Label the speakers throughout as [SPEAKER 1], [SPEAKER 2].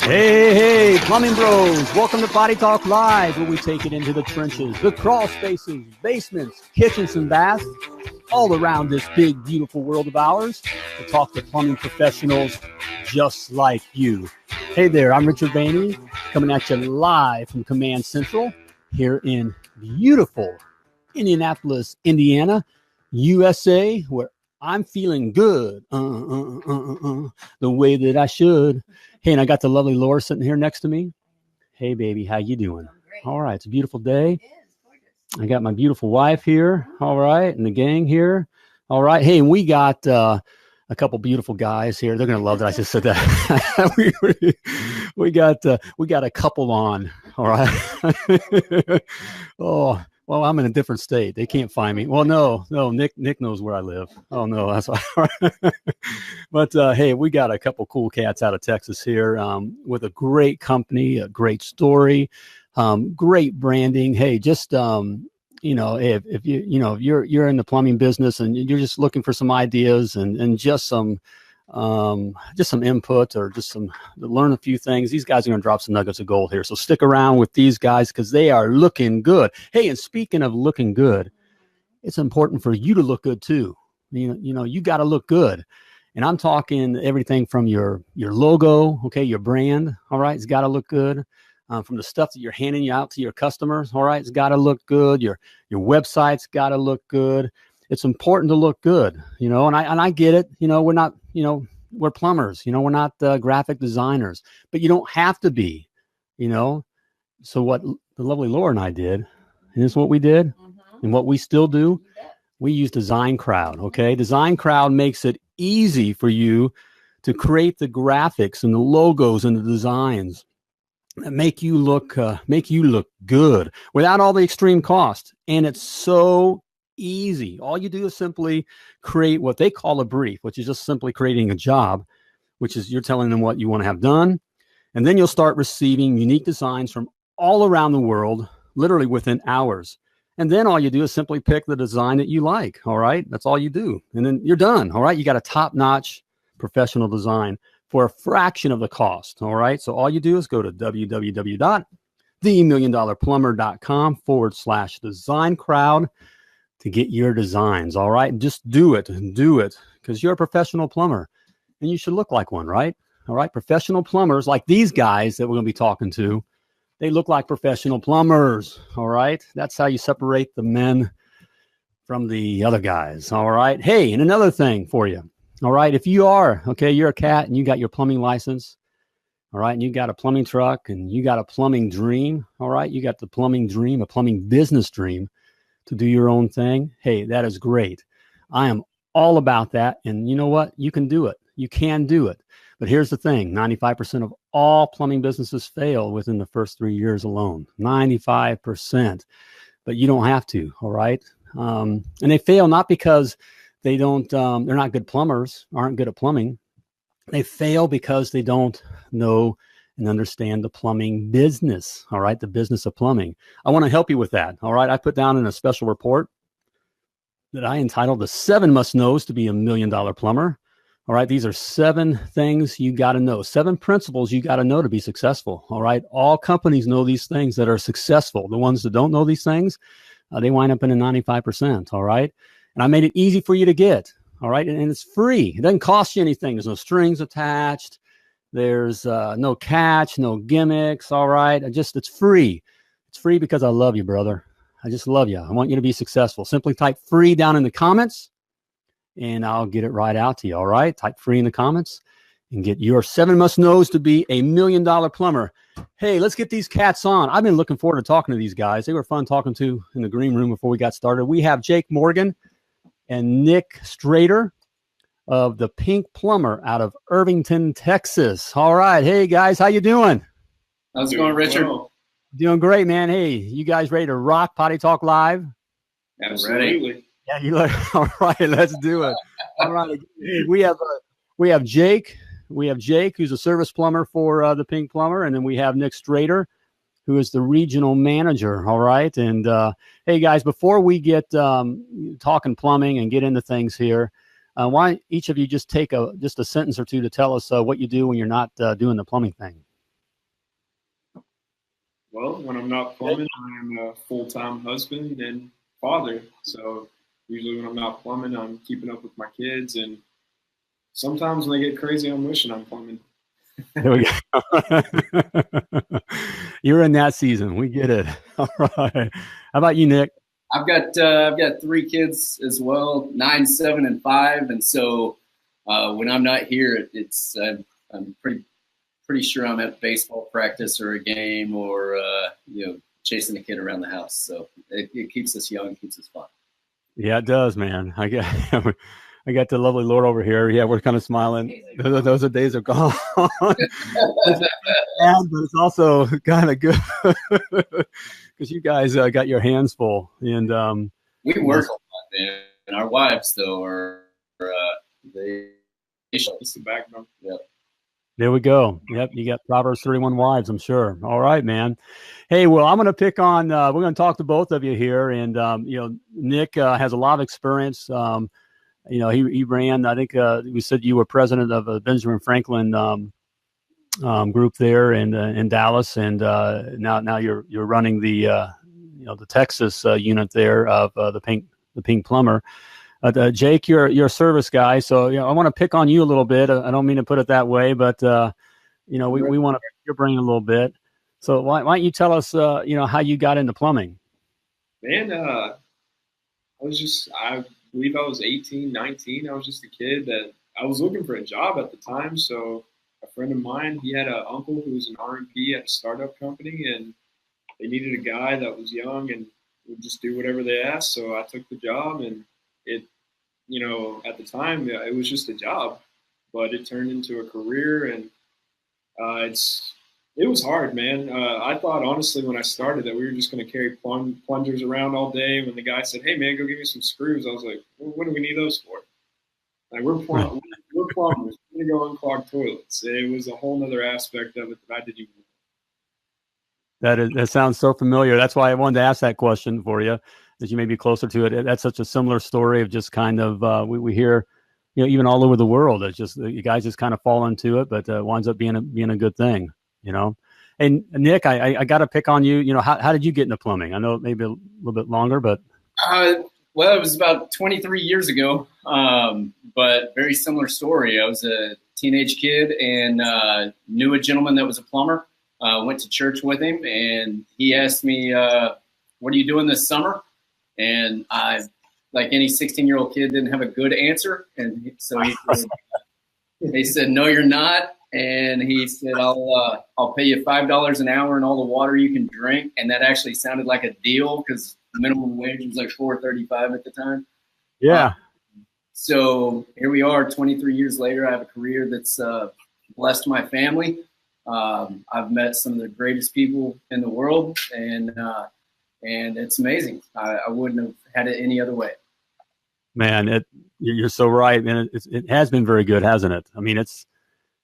[SPEAKER 1] Hey, plumbing bros. Welcome to Potty Talk Live, where we take it into the trenches, the crawl spaces, basements, kitchens, and baths, all around this big, beautiful world of ours, to talk to plumbing professionals just like you. Hey there, I'm Richard Behney, coming at you live from Command Central here in beautiful Indianapolis, Indiana, USA, where I'm feeling good, the way that I should. Hey, and I got the lovely Laura sitting here next to me. Hey, baby, how you doing? All right, it's a beautiful day. It is gorgeous. I got my beautiful wife here. All right, and the gang here. All right. Hey, and we got a couple beautiful guys here. They're gonna love that I just said that. we got a couple on. All right. Oh. Well, I'm in a different state. They can't find me. Well, no, Nick knows where I live. Oh, no, that's all right. But, hey, we got a couple cool cats out of Texas here with a great company, a great story, great branding. Hey, just, if you're in the plumbing business and you're just looking for some ideas and just some input or just some learn a few things, these guys are going to drop some nuggets of gold here. So stick around with these guys because they are looking good. Hey, and speaking of looking good, it's important for you to look good too. You got to look good. And I'm talking everything from your logo, okay, your brand, all right, it's got to look good. From the stuff that you're handing out to your customers, all right, it's got to look good. Your website's got to look good. It's important to look good, and I get it. We're not, we're plumbers, we're not graphic designers, but you don't have to be, So what the lovely Laura and I did, and this is what we did and what we still do, we use Design Crowd, okay? Design Crowd makes it easy for you to create the graphics and the logos and the designs that make you look good without all the extreme cost. And it's so easy. All you do is simply create what they call a brief, which is just simply creating a job, which is you're telling them what you want to have done. And then you'll start receiving unique designs from all around the world, literally within hours. And then all you do is simply pick the design that you like. All right. That's all you do. And then you're done. All right. You got a top-notch professional design for a fraction of the cost. All right. So all you do is go to www.themilliondollarplumber.com/design crowd to get your designs. All right. Just do it because you're a professional plumber and you should look like one, right? All right. Professional plumbers like these guys that we're going to be talking to, they look like professional plumbers. All right. That's how you separate the men from the other guys. All right. Hey, and another thing for you. All right. If you're a cat and you got your plumbing license. All right. And you got a plumbing truck and you got a plumbing dream. All right. You got the plumbing dream, a plumbing business dream to do your own thing. Hey, that is great. I am all about that. And you know what? You can do it. You can do it. But here's the thing. 95% of all plumbing businesses fail within the first 3 years alone. 95%. But you don't have to. All right. And they fail not because they're not good plumbers, aren't good at plumbing. They fail because they don't know and understand the plumbing business, all right, the business of plumbing. I want to help you with that, all right? I put down in a special report that I entitled The 7 Must Knows to Be a $1 Million Plumber, all right? These are 7 things you got to know, 7 principles you got to know to be successful, all right? All companies know these things that are successful. The ones that don't know these things, they wind up in a 95%, all right? And I made it easy for you to get, all right? And it's free. It doesn't cost you anything. There's no strings attached. There's no catch, no gimmicks. All right. It's free. It's free because I love you, brother. I just love you. I want you to be successful. Simply type free down in the comments and I'll get it right out to you. All right. Type free in the comments and get your 7 must knows to be a $1 million plumber. Hey, let's get these cats on. I've been looking forward to talking to these guys. They were fun talking to in the green room before we got started. We have Jake Morgan and Nick Srader of the Pink Plumber out of Irvington, Texas. All right. Hey, guys. How you doing?
[SPEAKER 2] How's it going, Richard?
[SPEAKER 1] Doing great, man. Hey, you guys ready to rock Potty Talk Live?
[SPEAKER 2] Absolutely.
[SPEAKER 1] Yeah, you look all right. Let's do it. All right. We have Jake. We have Jake, who's a service plumber for the Pink Plumber. And then we have Nick Srader, who is the regional manager. All right. And hey, guys, before we get talking plumbing and get into things here, why don't each of you just take just a sentence or two to tell us what you do when you're not doing the plumbing thing?
[SPEAKER 3] Well, when I'm not plumbing, I'm a full-time husband and father. So usually when I'm not plumbing, I'm keeping up with my kids. And sometimes when they get crazy, I'm wishing I'm plumbing.
[SPEAKER 1] There we go. You're in that season. We get it. All right. How about you, Nick?
[SPEAKER 2] I've got 3 kids as well, 9, 7, and 5. And so when I'm not here, I'm pretty sure I'm at baseball practice or a game or chasing a kid around the house. So it keeps us young, keeps us fun.
[SPEAKER 1] Yeah, it does, man. I got the lovely Lord over here. Yeah, we're kind of smiling. Those days are gone. It's bad, but it's also kind of good because you guys got your hands full. And
[SPEAKER 2] we work a lot, man. And our wives, though, are they.
[SPEAKER 3] It's the backbone.
[SPEAKER 2] Yep.
[SPEAKER 1] There we go. Yep, you got Proverbs 31 wives, I'm sure. All right, man. Hey, well, I'm going to pick on. We're going to talk to both of you here, and Nick has a lot of experience. He ran. I think we said you were president of a Benjamin Franklin group there in Dallas, and now you're running the Texas unit there of the Pink Plumber. Jake, you're a service guy, so I want to pick on you a little bit. I don't mean to put it that way, but we want to pick your brain a little bit. So why don't you tell us how you got into plumbing?
[SPEAKER 3] Man, I believe I was 18, 19. I was just a kid that I was looking for a job at the time. So a friend of mine, he had an uncle who was an R&P at a startup company, and they needed a guy that was young and would just do whatever they asked. So I took the job, and at the time, it was just a job, but it turned into a career, and it was hard, man. I thought, honestly, when I started that we were just going to carry plungers around all day. When the guy said, "Hey, man, go give me some screws," I was like, well, what do we need those for? Like, we're plumbers. We're going to go unclog toilets. It was a whole other aspect of it that I didn't even know.
[SPEAKER 1] That sounds so familiar. That's why I wanted to ask that question for you, that you may be closer to it. That's such a similar story of just kind of we hear, even all over the world. It's just you guys just kind of fall into it, but winds up being a good thing, And Nick, I got to pick on you. How did you get into plumbing? I know maybe a little bit longer, but
[SPEAKER 2] well, it was about 23 years ago, but very similar story. I was a teenage kid and knew a gentleman that was a plumber. Went to church with him, and he asked me, "What are you doing this summer?" And I, like any 16-year-old kid, didn't have a good answer. And so he said, "No, you're not." And he said, I'll pay you $5 an hour and all the water you can drink. And that actually sounded like a deal because the minimum wage was like $4.35 at the time.
[SPEAKER 1] Yeah.
[SPEAKER 2] So here we are 23 years later. I have a career that's blessed my family. I've met some of the greatest people in the world, and it's amazing. I wouldn't have had it any other way.
[SPEAKER 1] Man, you're so right, man. It has been very good, hasn't it? I mean, it's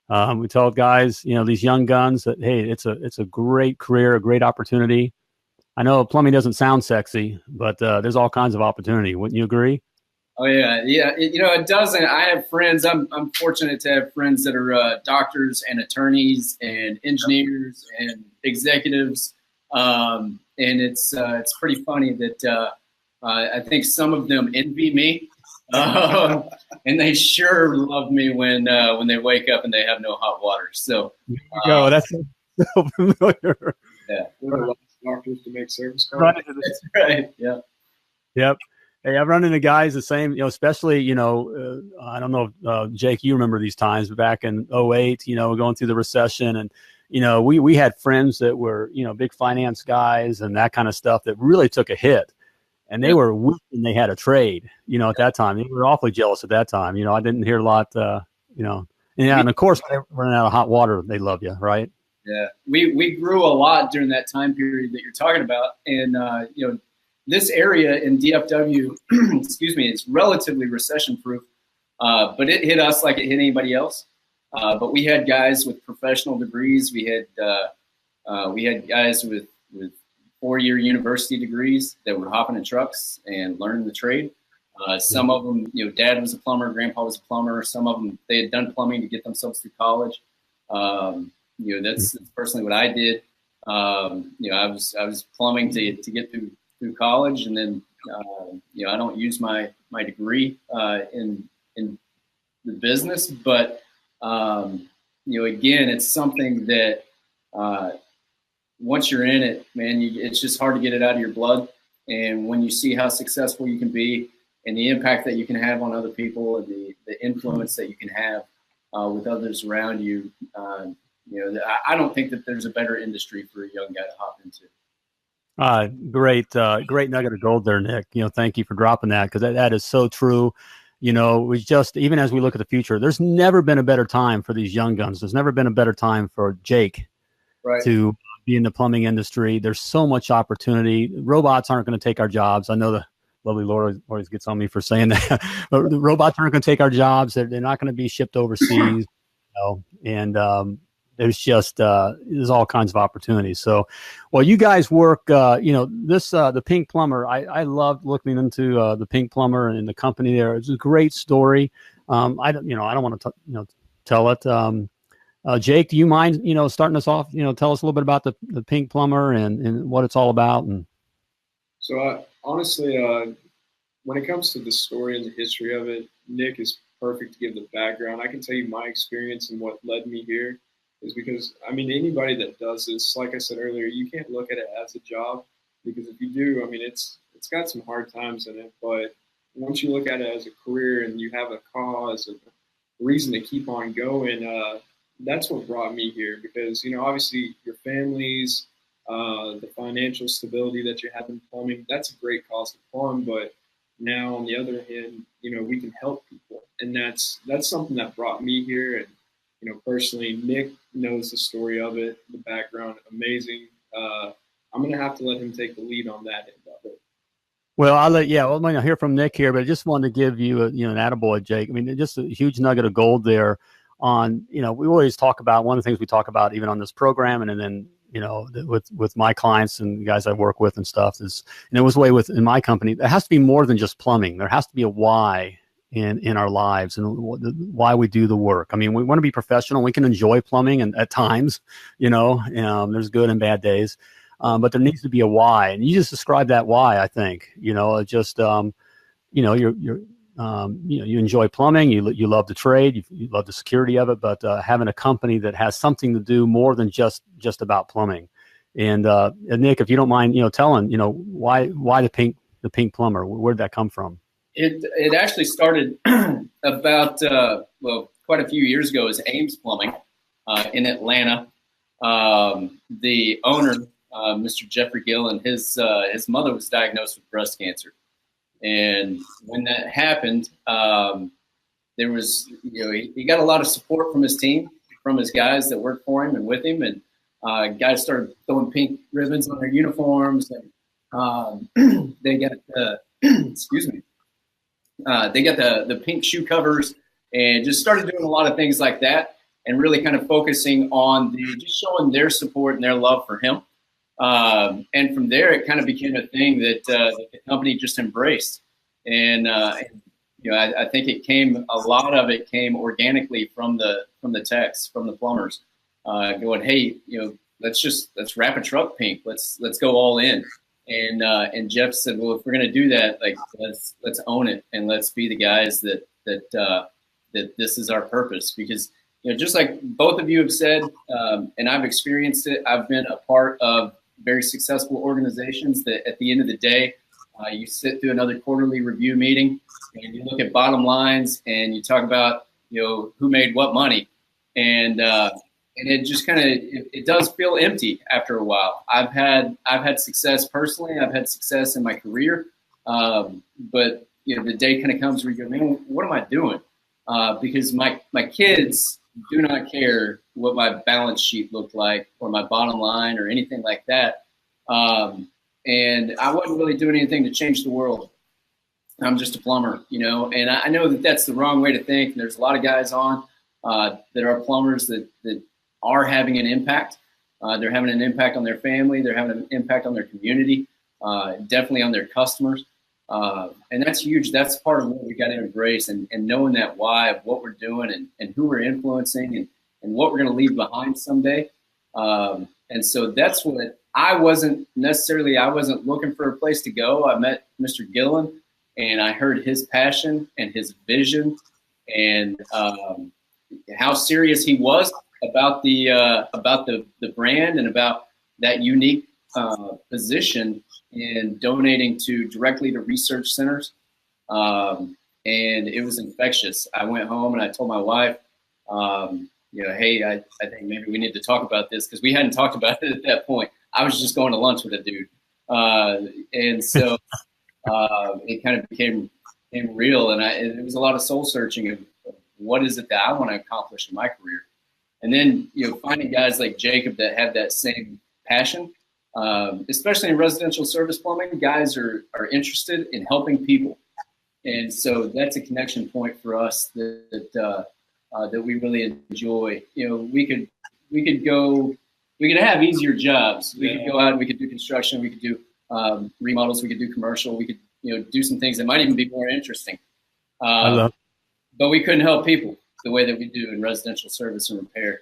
[SPEAKER 1] we tell guys, these young guns that, hey, it's a great career, a great opportunity. I know plumbing doesn't sound sexy, but there's all kinds of opportunity. Wouldn't you agree?
[SPEAKER 2] Oh yeah. It doesn't. I have friends. I'm fortunate to have friends that are doctors and attorneys and engineers and executives. And it's pretty funny that I think some of them envy me, and they sure love me when they wake up and they have no hot water. So
[SPEAKER 1] there you go. That's so familiar.
[SPEAKER 2] Yeah,
[SPEAKER 3] we're the last doctors to make service calls.
[SPEAKER 2] That's right. Yeah.
[SPEAKER 1] Yep. Hey, I've run into guys the same, especially, I don't know, Jake, you remember these times back in 2008, going through the recession, and, we had friends that were, big finance guys and that kind of stuff that really took a hit, and they were wishing they had a trade, at that time. They were awfully jealous at that time. I didn't hear a lot, and of course, when they run out of hot water, they love you, right?
[SPEAKER 2] Yeah. We grew a lot during that time period that you're talking about. And, this area in DFW, excuse me, is relatively recession-proof, but it hit us like it hit anybody else. But we had guys with professional degrees. We had guys with 4-year university degrees that were hopping in trucks and learning the trade. Some of them, dad was a plumber, grandpa was a plumber. Some of them, they had done plumbing to get themselves through college. That's personally what I did. I was plumbing to get through college, and then I don't use my degree in the business, but again, it's something that once you're in it, man, it's just hard to get it out of your blood. And when you see how successful you can be, and the impact that you can have on other people, and the influence that you can have with others around you, I don't think that there's a better industry for a young guy to hop into.
[SPEAKER 1] Great nugget of gold there, Nick. Thank you for dropping that, because that is so true. We just, even as we look at the future, there's never been a better time for these young guns. There's never been a better time for Jake to be in the plumbing industry. There's so much opportunity. Robots aren't going to take our jobs. I know the lovely Laura always gets on me for saying that, but the robots aren't going to take our jobs. They're not going to be shipped overseas, and there's all kinds of opportunities. So, well, you guys work, the Pink Plumber, I loved looking into the Pink Plumber and the company there. It's a great story. I don't want to, tell it. Jake, do you mind, starting us off, tell us a little bit about the Pink Plumber and what it's all about? And
[SPEAKER 3] so honestly, when it comes to the story and the history of it, Nick is perfect to give the background. I can tell you my experience and what led me here is because, anybody that does this, like I said earlier, you can't look at it as a job, because if you do, it's got some hard times in it. But once you look at it as a career and you have a cause and a reason to keep on going, that's what brought me here. Because, obviously your families, the financial stability that you have in plumbing, that's a great cause to plumb. But now on the other hand, we can help people. And that's something that brought me here. And, personally, Nick knows the story of it, the background, amazing. I'm going to have to let him take the lead on that end of it.
[SPEAKER 1] Well, I'm going to hear from Nick here, but I just wanted to give you an attaboy, Jake. Just a huge nugget of gold there on, we always talk about, one of the things we talk about even on this program, and then, with my clients and guys I work with and stuff is, and it was the way in my company, there has to be more than just plumbing. There has to be a why in our lives and why we do the work. We want to be professional. We can enjoy plumbing, and at times, there's good and bad days, but there needs to be a why. And you just described that why. I think you enjoy plumbing. You love the trade. You love the security of it. But having a company that has something to do more than just about plumbing. And Nick, if you don't mind, telling why the Pink Plumber? Where did that come from?
[SPEAKER 2] It actually started about quite a few years ago as Ames Plumbing in Atlanta. The owner, Mr. Jeffrey Gill, and his mother was diagnosed with breast cancer. And when that happened, there was, he got a lot of support from his team, from his guys that worked for him and with him. And guys started throwing pink ribbons on their uniforms. And they got they got the pink shoe covers, and just started doing a lot of things like that, and really kind of focusing on just showing their support and their love for him. And from there, it kind of became a thing that the company just embraced. And I think a lot of it came organically from the techs, from the plumbers, going, hey, let's wrap a truck pink. Let's go all in. And Jeff said, well, if we're going to do that, let's own it, and let's be the guys that this is our purpose. Because, just like both of you have said, and I've experienced it, I've been a part of very successful organizations that at the end of the day, you sit through another quarterly review meeting and you look at bottom lines and you talk about, who made what money. And it just kind of, it does feel empty after a while. I've had success personally. I've had success in my career. But the day kind of comes where you go, man, what am I doing? Because my kids do not care what my balance sheet looked like or my bottom line or anything like that. And I wasn't really doing anything to change the world. I'm just a plumber, and I know that that's the wrong way to think. And there's a lot of guys on that are plumbers that are having an impact. They're having an impact on their family. They're having an impact on their community, definitely on their customers. And that's huge. That's part of what we got to embrace, and knowing that why of what we're doing and who we're influencing and what we're going to leave behind someday. And And so that's what I wasn't looking for a place to go. I met Mr. Gillen, and I heard his passion and his vision, and how serious he was about the brand and about that unique position in donating directly to research centers. And it was infectious. I went home and I told my wife, hey, I think maybe we need to talk about this, because we hadn't talked about it at that point. I was just going to lunch with a dude. And so it kind of became real. And it was a lot of soul searching of what is it that I want to accomplish in my career. And then, finding guys like Jacob that have that same passion, especially in residential service plumbing, guys are interested in helping people. And so that's a connection point for us that we really enjoy. We could have easier jobs. We could go out and we could do construction. We could do remodels. We could do commercial. We could, do some things that might even be more interesting. But we couldn't help people the way that we do in residential service and repair.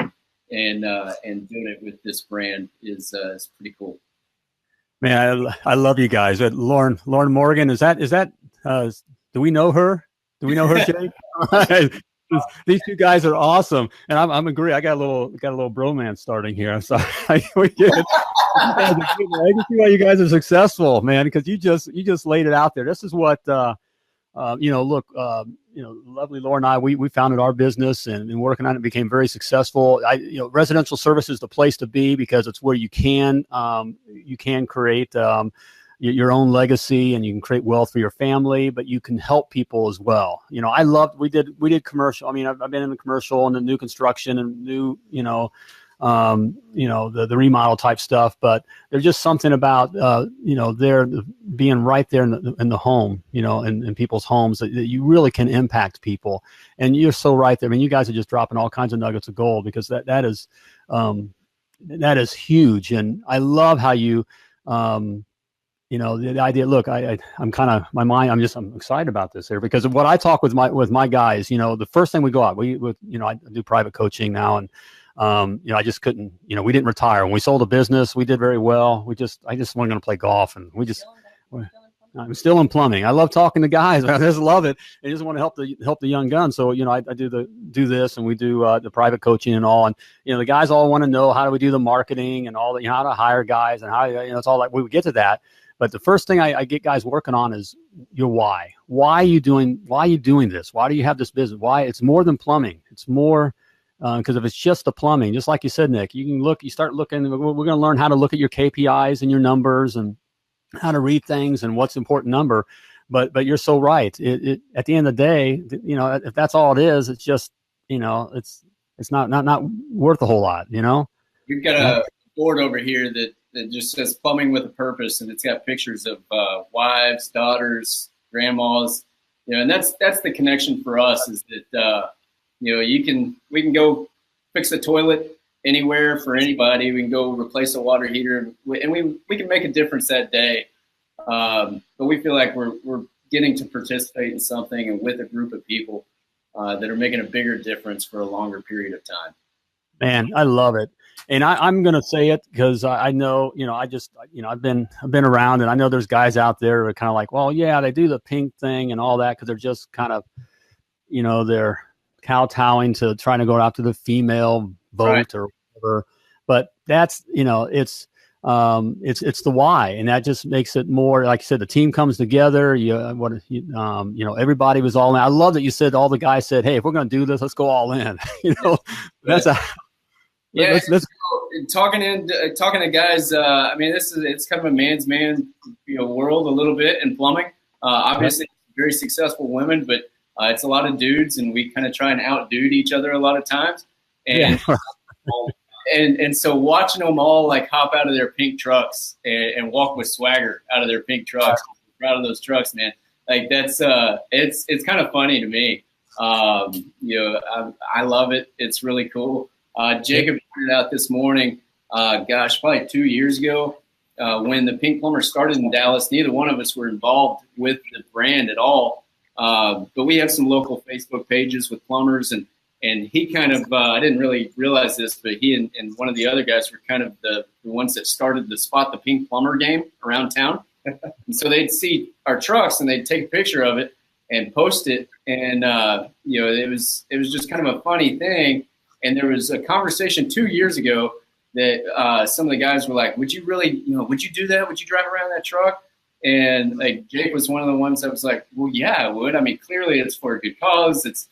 [SPEAKER 2] And doing it with this brand is pretty cool.
[SPEAKER 1] Man, I love you guys. Lauren Morgan, is that do we know her? Do we know her, Jake? These two guys are awesome, and I'm agree. I got a little bromance starting here. I'm sorry. We get it. I can see why you guys are successful, man, because you just laid it out there. This is what look, lovely Laura and I, we founded our business and working on it, became very successful. Residential service is the place to be, because it's where you can create your own legacy, and you can create wealth for your family, but you can help people as well. We did commercial. I mean, I've been in the commercial and the new construction and new, the remodel type stuff, but there's just something about, there being right there in the home, in people's homes that you really can impact people. And you're so right there. I mean, you guys are just dropping all kinds of nuggets of gold, because that is huge. And I love how you, the idea, look, I'm kind of, my mind, I'm excited about this here, because of what I talk with my guys, the first thing we go out, I do private coaching now, and, I just couldn't, we didn't retire. When we sold a business, we did very well. I just wasn't going to play golf, and I'm still in plumbing. I love talking to guys. I just love it. I just want to help the young guns. So, I do this, and we do the private coaching and all. And, the guys all want to know, how do we do the marketing and all that, how to hire guys, and how, it's all like, we would get to that. But the first thing I get guys working on is your why. Why are you doing this? Why do you have this business? Why? It's more than plumbing. It's more, because if it's just the plumbing, just like you said, Nick, you start looking, we're going to learn how to look at your KPIs and your numbers and how to read things and what's important number. But you're so right. It at the end of the day, if that's all it is, it's just, it's not worth a whole lot,
[SPEAKER 2] We've got a board over here that just says plumbing with a purpose, and it's got pictures of wives, daughters, grandmas, and that's the connection for us, is that we can go fix a toilet anywhere for anybody. We can go replace a water heater, and we can make a difference that day. But we feel like we're getting to participate in something and with a group of people that are making a bigger difference for a longer period of time.
[SPEAKER 1] Man, I love it. And I'm going to say it because I know, I've been around, and I know there's guys out there who are kind of like, well, yeah, they do the pink thing and all that, because they're just kind of, they're kowtowing to trying to go after the female vote, right, or whatever. But that's, it's the why, and that just makes it more, like you said, the team comes together. Everybody was all in. I love that you said, all the guys said, hey, if we're going to do this, let's go all in. That's let's
[SPEAKER 2] talking to guys. It's kind of a man's man, world a little bit in plumbing. Obviously, very successful women, but it's a lot of dudes, and we kind of try and outdude each other a lot of times. And and so watching them all like hop out of their pink trucks and walk with swagger out of their pink trucks, proud of those trucks, man. Like that's it's kind of funny to me. I love it. It's really cool. Jacob pointed out this morning, probably 2 years ago, when the Pink Plumber started in Dallas, neither one of us were involved with the brand at all. But we have some local Facebook pages with plumbers, and And he kind of, I didn't really realize this, but he and one of the other guys were kind of the ones that started the Spot the Pink Plumber game around town. And so they'd see our trucks and they'd take a picture of it and post it. And, it was just kind of a funny thing. And there was a conversation 2 years ago that some of the guys were like, would you really, would you do that? Would you drive around that truck? And like Jake was one of the ones that was like, well, yeah, I would. I mean, clearly it's for a good cause. It's,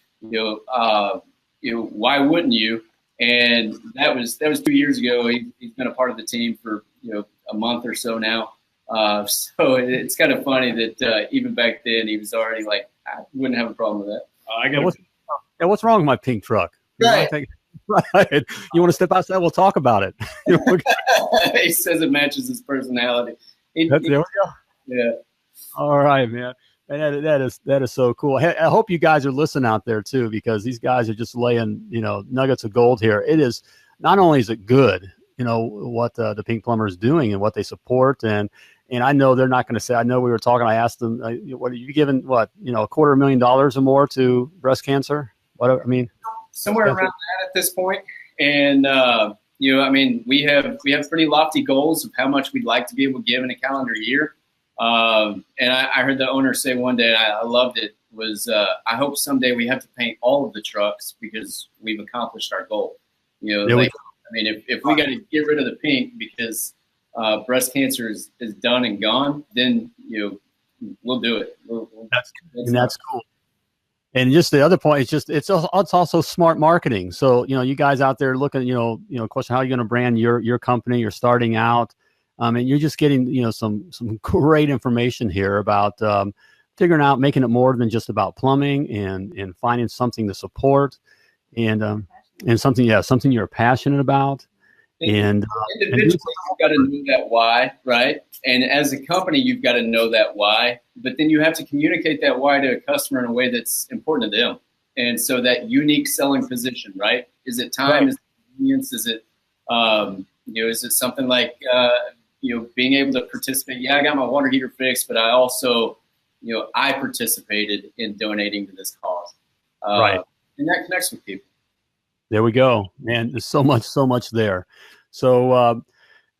[SPEAKER 2] why wouldn't you? And that was 2 years ago. He's been a part of the team for, a month or so now. So it's kind of funny that even back then he was already like, I wouldn't have a problem with that.
[SPEAKER 1] What's wrong with my pink truck?
[SPEAKER 2] Right.
[SPEAKER 1] Right. You want to step outside? We'll talk about it.
[SPEAKER 2] He says it matches his personality.
[SPEAKER 1] There we go.
[SPEAKER 2] Yeah.
[SPEAKER 1] All right, man. And that is so cool. I hope you guys are listening out there too, because these guys are just laying, nuggets of gold here. It is not only is it good, what the Pink Plumber is doing and what they support, and I know they're not going to say. I know we were talking. I asked them, "What are you giving? $250,000 or more to breast cancer? Whatever. I mean,
[SPEAKER 2] somewhere around that at this point." And we have pretty lofty goals of how much we'd like to be able to give in a calendar year. And I heard the owner say one day, and I loved it, was I hope someday we have to paint all of the trucks because we've accomplished our goal. If we got to get rid of the pink because breast cancer is done and gone, then we'll do it.
[SPEAKER 1] That's cool. And just the other point, it's also smart marketing. So you guys out there looking, question, how are you going to brand your company? You're starting out. And you're just getting, some great information here about figuring out, making it more than just about plumbing and finding something to support and something you're passionate about. And
[SPEAKER 2] individually, you've got to know that why, right? And as a company, you've got to know that why. But then you have to communicate that why to a customer in a way that's important to them. And so that unique selling position, right? Is it time? Right. Is it convenience? Is it, is it something like, being able to participate? Yeah, I got my water heater fixed, but I also, I participated in donating to this cause.
[SPEAKER 1] Right.
[SPEAKER 2] And that connects with people.
[SPEAKER 1] There we go, man. There's so much there. So,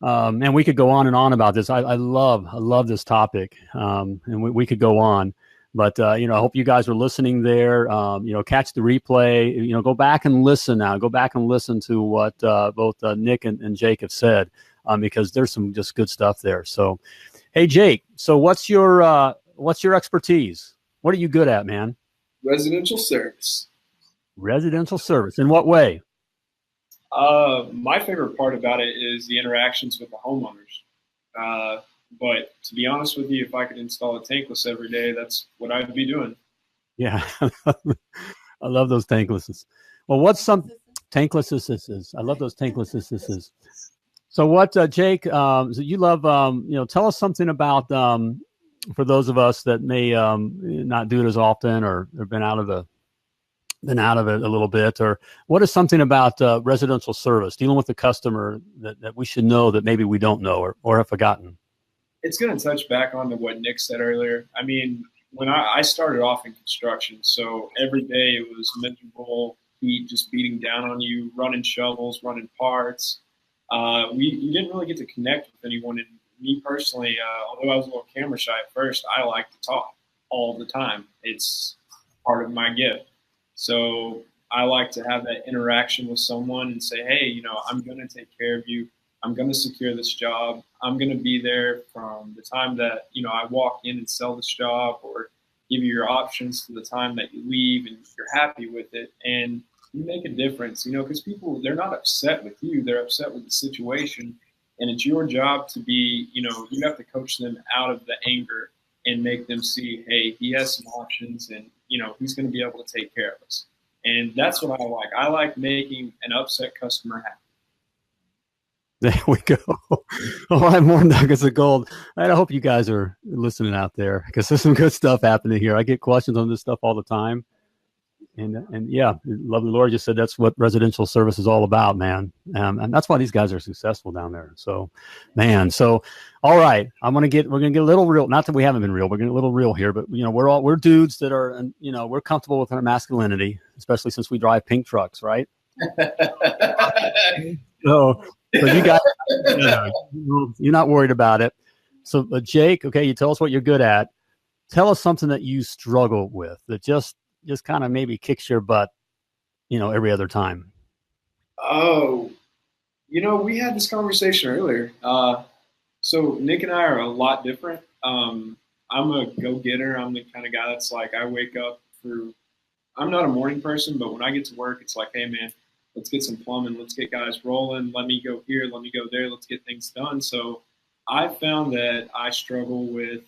[SPEAKER 1] and we could go on and on about this. I love this topic. And we could go on, but, I hope you guys are listening there. Catch the replay, go back and listen now. Go back and listen to what both Nick and Jake have said. Because there's some just good stuff there. So, hey, Jake, so what's your expertise? What are you good at, man?
[SPEAKER 3] Residential service.
[SPEAKER 1] Residential service. In what way?
[SPEAKER 3] My favorite part about it is the interactions with the homeowners. But to be honest with you, if I could install a tankless every day, that's what I'd be doing.
[SPEAKER 1] Yeah. I love those tanklesses. Well, what's some tanklesses? I love those tanklesses. So what, Jake, so you love, tell us something about, for those of us that may not do it as often or been out of it a little bit, or what is something about residential service, dealing with the customer that we should know that maybe we don't know or have forgotten?
[SPEAKER 3] It's going to touch back on to what Nick said earlier. I mean, when I started off in construction, so every day it was miserable, heat just beating down on you, running shovels, running parts. You didn't really get to connect with anyone. And me personally, although I was a little camera shy at first, I like to talk all the time. It's part of my gift. So I like to have that interaction with someone and say, hey, I'm going to take care of you. I'm going to secure this job. I'm going to be there from the time that, I walk in and sell this job, or give you your options to the time that you leave and you're happy with it. And you make a difference, because people, they're not upset with you. They're upset with the situation. And it's your job to be, you have to coach them out of the anger and make them see, hey, he has some options and, he's going to be able to take care of us. And that's what I like. I like making an upset customer happy.
[SPEAKER 1] There we go. All right, more nuggets of gold. I hope you guys are listening out there, because there's some good stuff happening here. I get questions on this stuff all the time. And yeah, lovely Laura just said that's what residential service is all about, man. And that's why these guys are successful down there. So, man. So, all right, we're gonna get a little real. Not that we haven't been real, we're getting a little real here. But we're dudes that are, we're comfortable with our masculinity. especially since we drive pink trucks, right? So you got, you're not worried about it. So Jake, okay, you tell us what you're good at. Tell us something that you struggle with that just kind of maybe kicks your butt, every other time.
[SPEAKER 3] Oh, we had this conversation earlier. So Nick and I are a lot different. I'm a go-getter. I'm the kind of guy that's like, I wake up I'm not a morning person, but when I get to work, it's like, hey man, let's get some plumbing. Let's get guys rolling. Let me go here. Let me go there. Let's get things done. So I found that I struggle with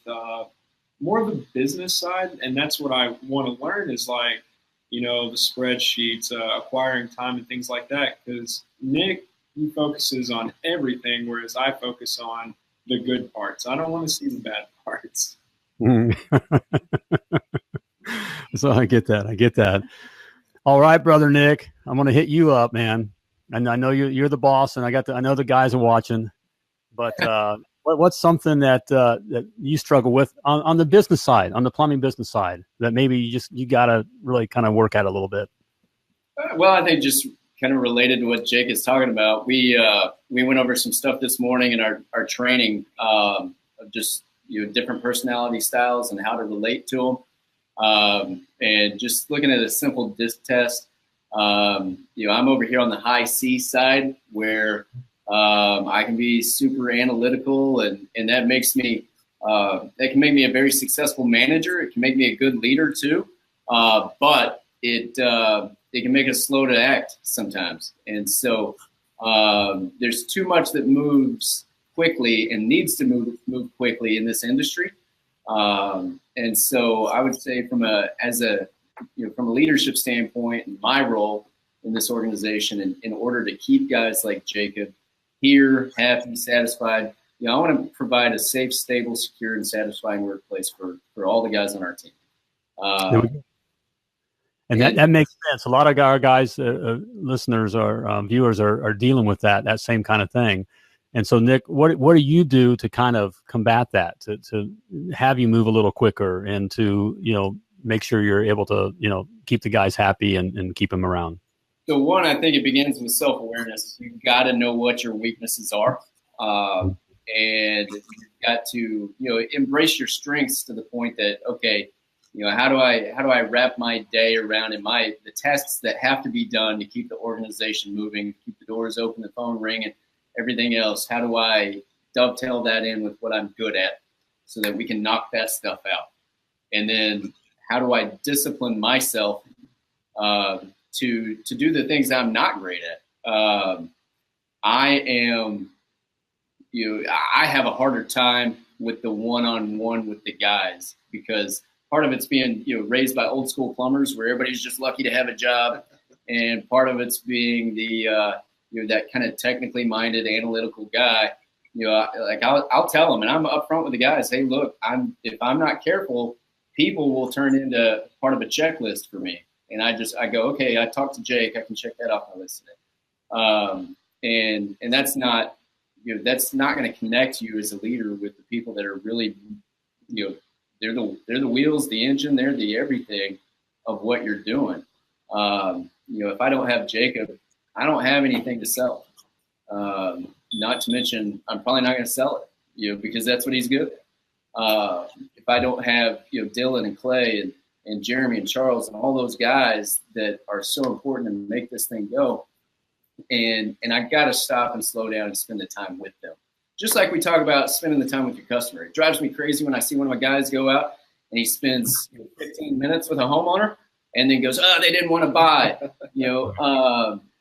[SPEAKER 3] more of the business side. And that's what I want to learn is like, the spreadsheets, acquiring time and things like that. Because Nick, he focuses on everything, whereas I focus on the good parts. I don't want to see the bad parts.
[SPEAKER 1] So I get that. All right, brother Nick, I'm going to hit you up, man. And I know you're the boss, and I know the guys are watching. But what's something that you struggle with on the business side, on the plumbing business side, that maybe you got to really kind of work at a little bit?
[SPEAKER 2] Well, I think just kind of related to what Jake is talking about. We went over some stuff this morning in our training of just different personality styles and how to relate to them. And just looking at a simple disc test, I'm over here on the high C side where I can be super analytical, and that makes me that can make me a very successful manager. It can make me a good leader too, but it can make us slow to act sometimes. And so there's too much that moves quickly and needs to move quickly in this industry. And so I would say from a leadership standpoint, in my role in this organization, in order to keep guys like Jacob here, happy, satisfied, I want to provide a safe, stable, secure, and satisfying workplace for all the guys on our team.
[SPEAKER 1] And that makes sense. A lot of our guys, listeners or viewers are dealing with that same kind of thing. And so, Nick, what do you do to kind of combat that, to have you move a little quicker and to, make sure you're able to, keep the guys happy and keep them around?
[SPEAKER 2] So one, I think it begins with self-awareness. You've got to know what your weaknesses are. And you've got to, embrace your strengths to the point that, okay, how do I wrap my day around the tasks that have to be done to keep the organization moving, keep the doors open, the phone ringing, everything else? How do I dovetail that in with what I'm good at so that we can knock that stuff out? And then how do I discipline myself to do the things I'm not great at? I have a harder time with the one-on-one with the guys because part of it's being, raised by old school plumbers where everybody's just lucky to have a job. And part of it's being that kind of technically minded analytical guy. I'll tell them, and I'm upfront with the guys, hey, look, if I'm not careful, people will turn into part of a checklist for me. And I go, okay, I talked to Jake, I can check that off my list today. And that's not, that's not going to connect you as a leader with the people that are really, they're the wheels, the engine, they're the everything of what you're doing. If I don't have Jacob, I don't have anything to sell. Not to mention, I'm probably not going to sell it, because that's what he's good at. If I don't have, Dylan and Clay and Jeremy and Charles and all those guys that are so important to make this thing go, and I got to stop and slow down and spend the time with them. Just like we talk about spending the time with your customer. It drives me crazy when I see one of my guys go out and he spends 15 minutes with a homeowner and then goes, oh, they didn't want to buy.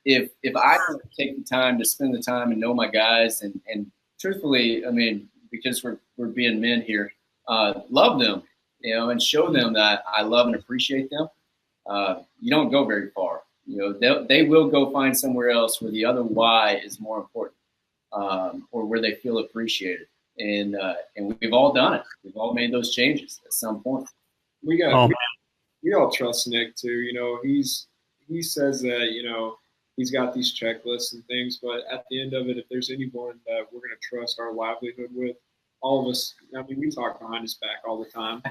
[SPEAKER 2] If I don't take the time to spend the time and know my guys and truthfully, I mean, because we're being men here, love them, and show them that I love and appreciate them, you don't go very far. They will go find somewhere else where the other why is more important, or where they feel appreciated. And we've all done it. We've all made those changes at some point.
[SPEAKER 3] We all trust Nick too. He says that, he's got these checklists and things, but at the end of it, if there's anyone that we're going to trust our livelihood with, all of us, I mean, we talk behind his back all the time.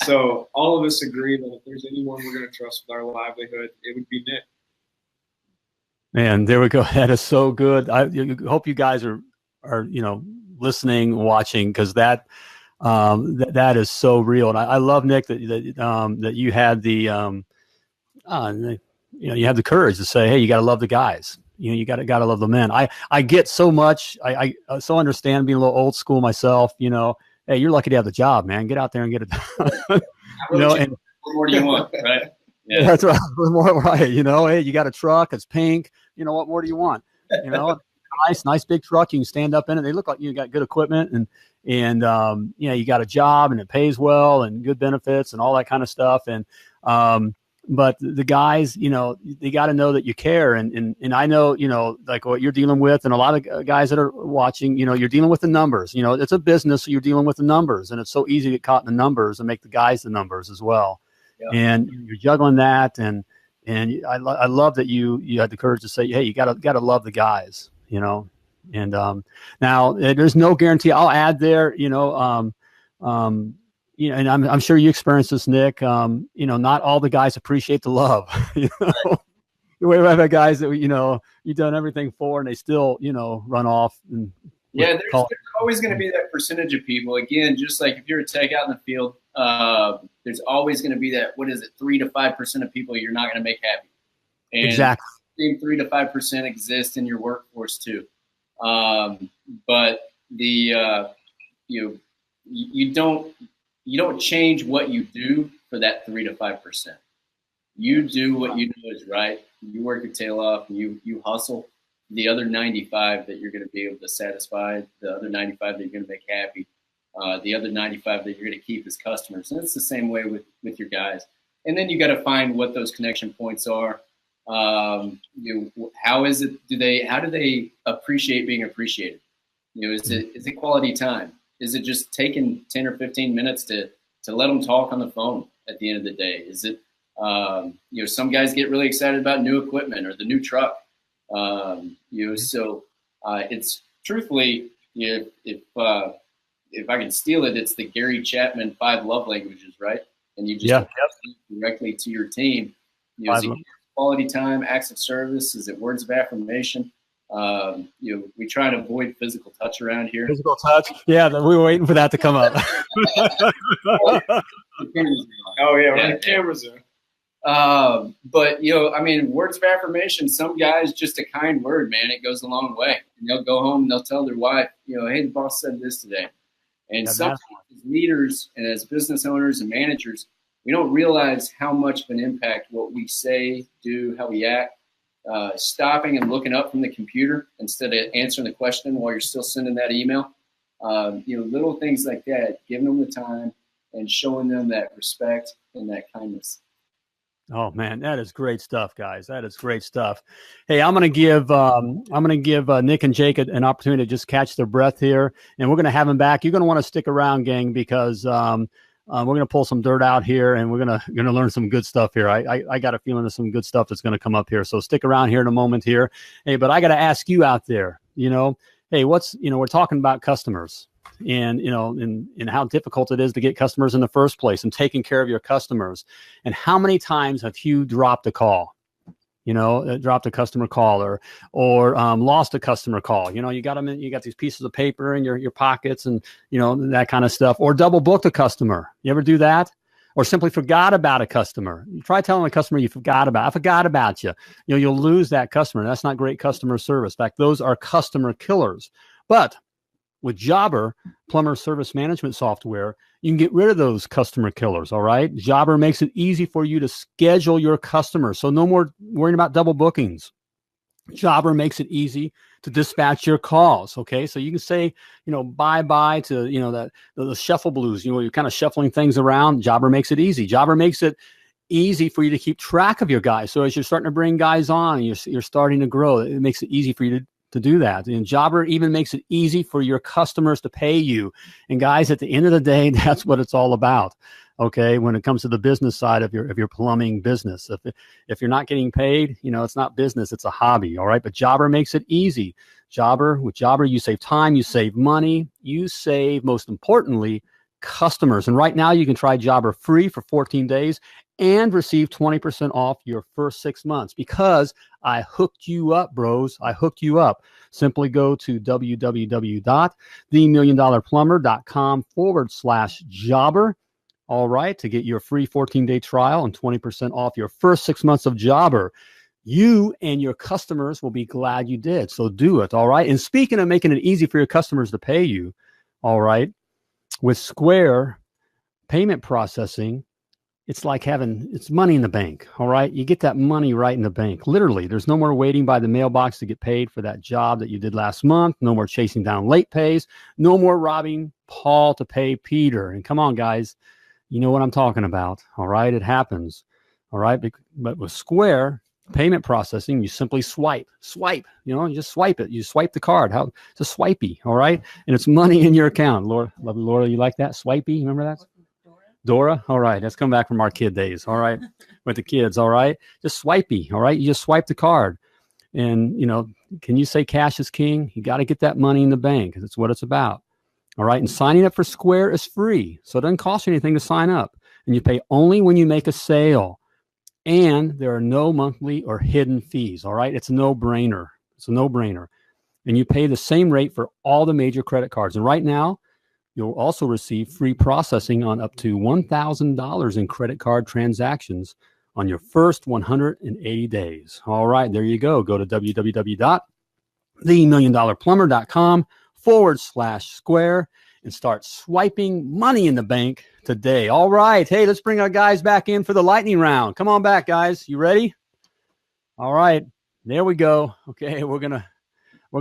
[SPEAKER 3] So all of us agree that if there's anyone we're going to trust with our livelihood, it would be Nick.
[SPEAKER 1] Man, there we go. That is so good. I hope you guys are listening, watching, because that is so real. And I love, Nick, that you had the you have the courage to say, hey, you got to love the guys. You got to love the men. I get so much. I so understand being a little old school myself. Hey, you're lucky to have the job, man. Get out there and get it done.
[SPEAKER 2] And what more do you want, right?
[SPEAKER 1] Yeah, that's right. Right. Hey, you got a truck. It's pink. What more do you want? Nice big truck. You can stand up in it. They look like you got good equipment, and you got a job, and it pays well, and good benefits, and all that kind of stuff. And but the guys, they got to know that you care. And I know, like what you're dealing with, and a lot of guys that are watching, you're dealing with the numbers. It's a business, so you're dealing with the numbers, and it's so easy to get caught in the numbers and make the guys the numbers as well. Yeah. And you're juggling that, and I love that you had the courage to say, hey, you gotta love the guys, And now there's no guarantee. I'll add there, and I'm sure you experienced this, Nick. Not all the guys appreciate the love. We have guys that you've done everything for, and they still run off. And
[SPEAKER 2] there's always going to be that percentage of people. Again, just like if you're a tech out in the field, there's always going to be that 3 to 5% of people you're not going to make happy. And
[SPEAKER 1] exactly.
[SPEAKER 2] 3 to 5% exist in your workforce too. But the you don't change what you do for that 3 to 5%. You do what you know is right. You work your tail off, and you hustle. The other 95 that you're going to be able to satisfy, the other 95 that you're going to make happy, the other 95 that you're going to keep as customers. And it's the same way with your guys. And then you got to find what those connection points are. How do they appreciate being appreciated? Is it quality time? Is it just taking 10 or 15 minutes to let them talk on the phone at the end of the day? Is it, some guys get really excited about new equipment or the new truck. So it's truthfully, if I can steal it, it's the Gary Chapman 5 love languages, right? And you just directly to your team. Is it quality time, acts of service? Is it words of affirmation? We try to avoid physical touch around here.
[SPEAKER 1] Physical touch? Yeah, we were waiting for that to come up.
[SPEAKER 3] Oh yeah, when the cameras are.
[SPEAKER 2] But words of affirmation, some guys, just a kind word, man, it goes a long way. And they'll go home and they'll tell their wife, hey, the boss said this today. And sometimes as leaders and as business owners and managers, we don't realize how much of an impact what we say, do, how we act. Stopping and looking up from the computer instead of answering the question while you're still sending that email. Little things like that, giving them the time and showing them that respect and that kindness.
[SPEAKER 1] Oh man, that is great stuff, guys. That is great stuff. Hey, I'm going to give Nick and Jake an opportunity to just catch their breath here, and we're going to have them back. You're going to want to stick around, gang, because we're going to pull some dirt out here, and we're going to learn some good stuff here. I got a feeling there's some good stuff that's going to come up here. So stick around here in a moment here. Hey, but I got to ask you out there, hey, we're talking about customers and, and how difficult it is to get customers in the first place and taking care of your customers. And how many times have you dropped a call? Dropped a customer call or lost a customer call. You got them you got these pieces of paper in your pockets and, that kind of stuff, or double booked a customer. You ever do that? Or simply forgot about a customer. You try telling a customer I forgot about you. You'll lose that customer. That's not great customer service. In fact, those are customer killers. But with Jobber, plumber service management software, you can get rid of those customer killers, all right? Jobber makes it easy for you to schedule your customers, so no more worrying about double bookings. Jobber makes it easy to dispatch your calls, okay? So you can say, bye-bye to, the shuffle blues, you're kind of shuffling things around. Jobber makes it easy. Jobber makes it easy for you to keep track of your guys. So as you're starting to bring guys on, you're starting to grow, it makes it easy for you to do that. And Jobber even makes it easy for your customers to pay you. And guys, at the end of the day, that's what it's all about. Okay. When it comes to the business side of your plumbing business, if you're not getting paid, it's not business, it's a hobby. All right. But Jobber makes it easy. With Jobber, you save time, you save money, you save, most importantly, customers. And right now you can try Jobber free for 14 days and receive 20% off your first 6 months because I hooked you up, bros. I hooked you up. Simply go to www.themilliondollarplumber.com/jobber. All right, to get your free 14-day trial and 20% off your first 6 months of Jobber. You and your customers will be glad you did. So do it. All right. And speaking of making it easy for your customers to pay you, all right, with Square payment processing, it's like it's money in the bank. All right. You get that money right in the bank. Literally, there's no more waiting by the mailbox to get paid for that job that you did last month. No more chasing down late pays. No more robbing Paul to pay Peter. And come on, guys, you know what I'm talking about. All right. It happens. All right. But with Square payment processing, you simply swipe, you just swipe it. You swipe the card. It's a swipey. All right. And it's money in your account. Laura, you like that? Swipey. Remember that? Dora. All right. That's come back from our kid days. All right. With the kids. All right. Just swipey. All right. You just swipe the card. And, can you say cash is king? You got to get that money in the bank. That's what it's about. All right. And signing up for Square is free. So it doesn't cost you anything to sign up. And you pay only when you make a sale. And there are no monthly or hidden fees. All right. It's a no-brainer. And you pay the same rate for all the major credit cards. And right now, you'll also receive free processing on up to $1,000 in credit card transactions on your first 180 days. All right. There you go. Go to www.themilliondollarplumber.com/Square and start swiping money in the bank today. All right. Hey, let's bring our guys back in for the lightning round. Come on back, guys. You ready? All right. There we go. Okay. We're going to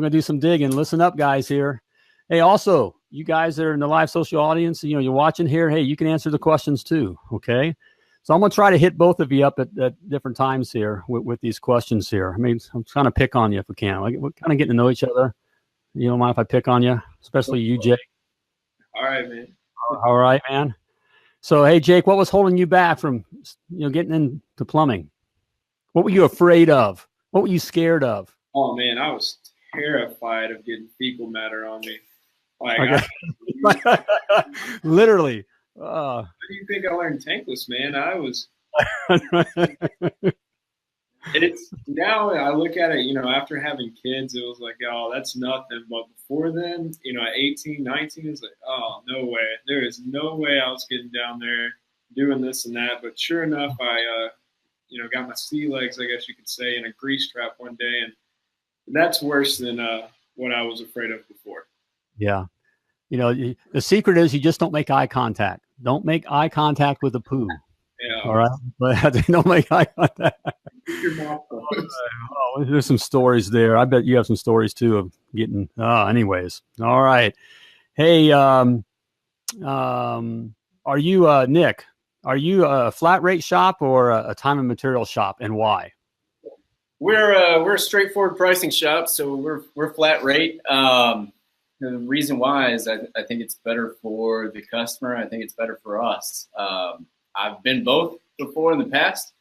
[SPEAKER 1] do some digging. Listen up, guys, here. Hey, also, you guys that are in the live social audience, you're watching here. Hey, you can answer the questions too. Okay. So I'm going to try to hit both of you up at different times here with these questions here. I mean, I'm trying to pick on you if we can. We're kind of getting to know each other. You don't mind if I pick on you, especially you, Jake?
[SPEAKER 3] All right, man.
[SPEAKER 1] All right, man. So, hey, Jake, what was holding you back from, getting into plumbing? What were you afraid of? What were you scared of?
[SPEAKER 3] Oh, man, I was terrified of getting fecal matter on me.
[SPEAKER 1] Okay. Literally.
[SPEAKER 3] How do you think I learned tankless, man? It's now I look at it, after having kids, it was like, oh, that's nothing. But before then, at 18, 19, it's like, oh, no way. There is no way I was getting down there doing this and that. But sure enough, I, got my sea legs, I guess you could say, in a grease trap one day. And that's worse than what I was afraid of before.
[SPEAKER 1] Yeah. The secret is you just don't make eye contact. Don't make eye contact with the poo.
[SPEAKER 3] Yeah.
[SPEAKER 1] All right. But don't make eye contact. There's some stories there. I bet you have some stories too of getting, anyways. All right. Hey, are you, Nick, are you a flat rate shop or a time and material shop, and why?
[SPEAKER 2] We're a straightforward pricing shop. So we're flat rate. The reason why is I think it's better for the customer. I think it's better for us. I've been both before in the past.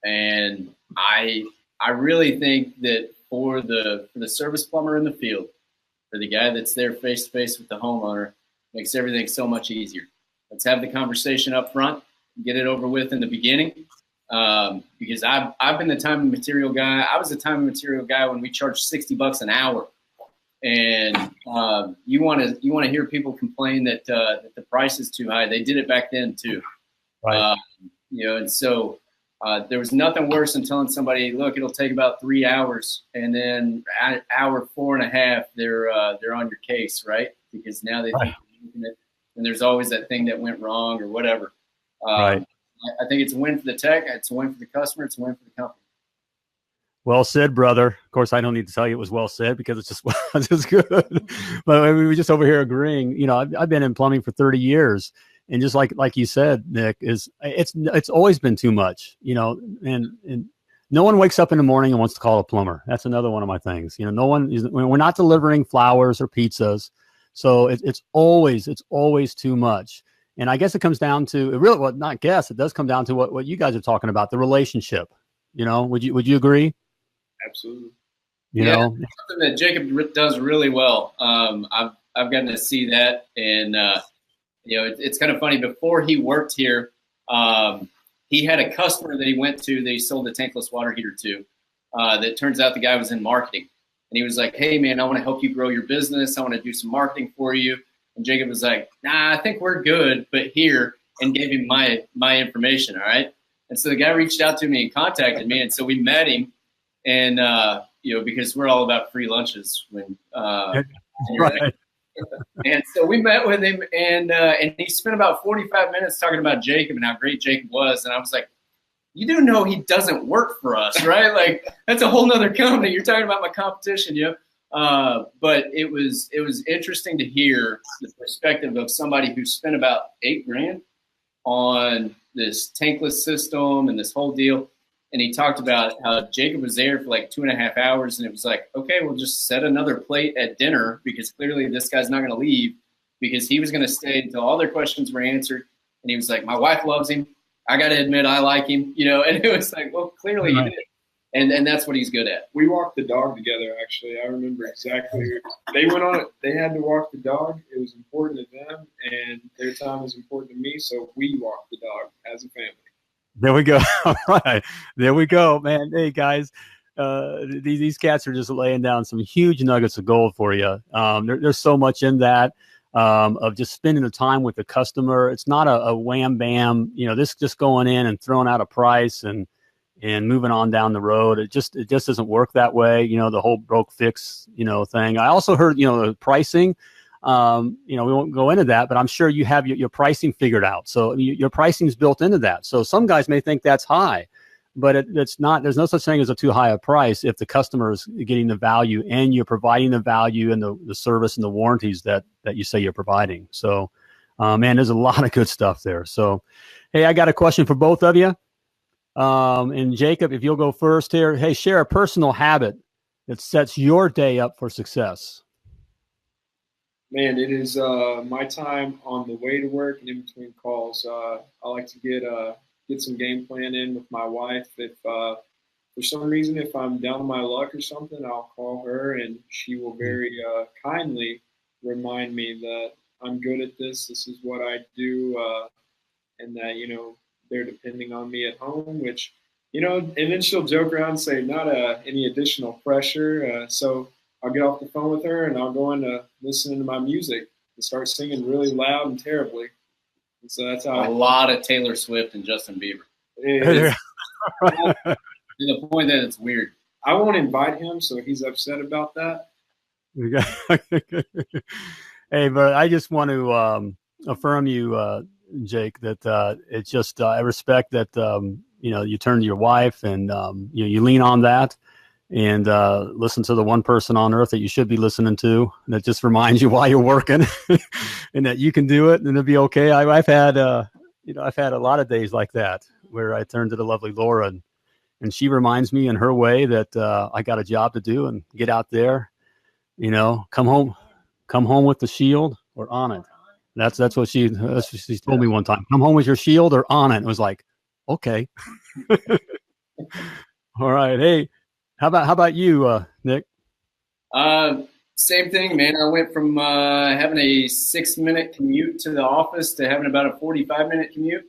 [SPEAKER 2] And I really think that for the service plumber in the field, for the guy that's there face to face with the homeowner, makes everything so much easier. Let's have the conversation up front, get it over with in the beginning. Because I've been the time and material guy. I was the time and material guy when we charged $60 an hour. And you want to hear people complain that the price is too high. They did it back then too.
[SPEAKER 1] Right.
[SPEAKER 2] And so there was nothing worse than telling somebody, look, it'll take about 3 hours, and then at hour 4.5, they're on your case, right? Because now they think you're using it, and there's always that thing that went wrong or whatever.
[SPEAKER 1] Right.
[SPEAKER 2] I think it's a win for the tech. It's a win for the customer. It's a win for the company.
[SPEAKER 1] Well said, brother. Of course, I don't need to tell you it was well said because it's just good. But we were just over here agreeing. I've been in plumbing for 30 years. And just like you said, Nick, it's always been too much, and no one wakes up in the morning and wants to call a plumber. That's another one of my things. We're not delivering flowers or pizzas. So it's always too much. And I guess it comes down to it does come down to what you guys are talking about, the relationship. Would you agree?
[SPEAKER 3] Absolutely.
[SPEAKER 2] Something that Jacob does really well. I've gotten to see that, and it's kind of funny. Before he worked here, he had a customer that he went to that he sold the tankless water heater to. That turns out the guy was in marketing. And he was like, hey, man, I want to help you grow your business. I want to do some marketing for you. And Jacob was like, nah, I think we're good, but here, and gave him my information, all right? And so the guy reached out to me and contacted me. And so we met him. And, because we're all about free lunches when
[SPEAKER 1] right.
[SPEAKER 2] And so we met with him, and he spent about 45 minutes talking about Jacob and how great Jacob was. And I was like, you do know he doesn't work for us, right? Like, that's a whole nother company. You're talking about my competition, but it was interesting to hear the perspective of somebody who spent about $8,000 on this tankless system and this whole deal. And he talked about how Jacob was there for like 2.5 hours, and it was like, okay, we'll just set another plate at dinner because clearly this guy's not going to leave, because he was going to stay until all their questions were answered. And he was like, my wife loves him. I got to admit, I like him, and it was like, well, clearly he did. And that's what he's good at.
[SPEAKER 3] We walked the dog together, actually. I remember exactly. They went on it. They had to walk the dog. It was important to them, and their time was important to me, so we walked the dog as a family.
[SPEAKER 1] There we go. All right. There we go, man. Hey, guys, these cats are just laying down some huge nuggets of gold for you. There's so much in that. Of just spending the time with the customer. It's not a wham bam, this just going in and throwing out a price and moving on down the road. It just doesn't work that way. The whole broke fix, thing. I also heard, the pricing, we won't go into that, but I'm sure you have your pricing figured out. So your pricing is built into that. So some guys may think that's high, but it's not. There's no such thing as a too high a price if the customer is getting the value and you're providing the value and the service and the warranties that you say you're providing. So, man, there's a lot of good stuff there. So, hey, I got a question for both of you. And Jacob, if you'll go first here. Hey, share a personal habit that sets your day up for success.
[SPEAKER 3] Man, it is my time on the way to work and in between calls. I like to get some game plan in with my wife. If for some reason, if I'm down on my luck or something, I'll call her, and she will very kindly remind me that I'm good at this. This is what I do, and that they're depending on me at home. Which and then she'll joke around and say, not any additional pressure. So I'll get off the phone with her, and I'll go into listening to my music and start singing really loud and terribly. And so that's how
[SPEAKER 2] a lot of Taylor Swift and Justin Bieber.
[SPEAKER 3] To
[SPEAKER 2] the point that it's weird.
[SPEAKER 3] I won't invite him, so he's upset about that.
[SPEAKER 1] Hey, but I just want to affirm you, Jake, that it's just I respect that you turn to your wife and you lean on that and listen to the one person on earth that you should be listening to. That just reminds you why you're working and that you can do it and it'll be okay. I've had I've had a lot of days like that where I turn to the lovely Laura and she reminds me in her way that I got a job to do and get out there, come home with the shield or on it. That's what she told me one time. Come home with your shield or on it. And it was like, okay. All right. Hey, how about you, Nick?
[SPEAKER 2] Same thing, man. I went from having a 6-minute commute to the office to having about a 45-minute commute.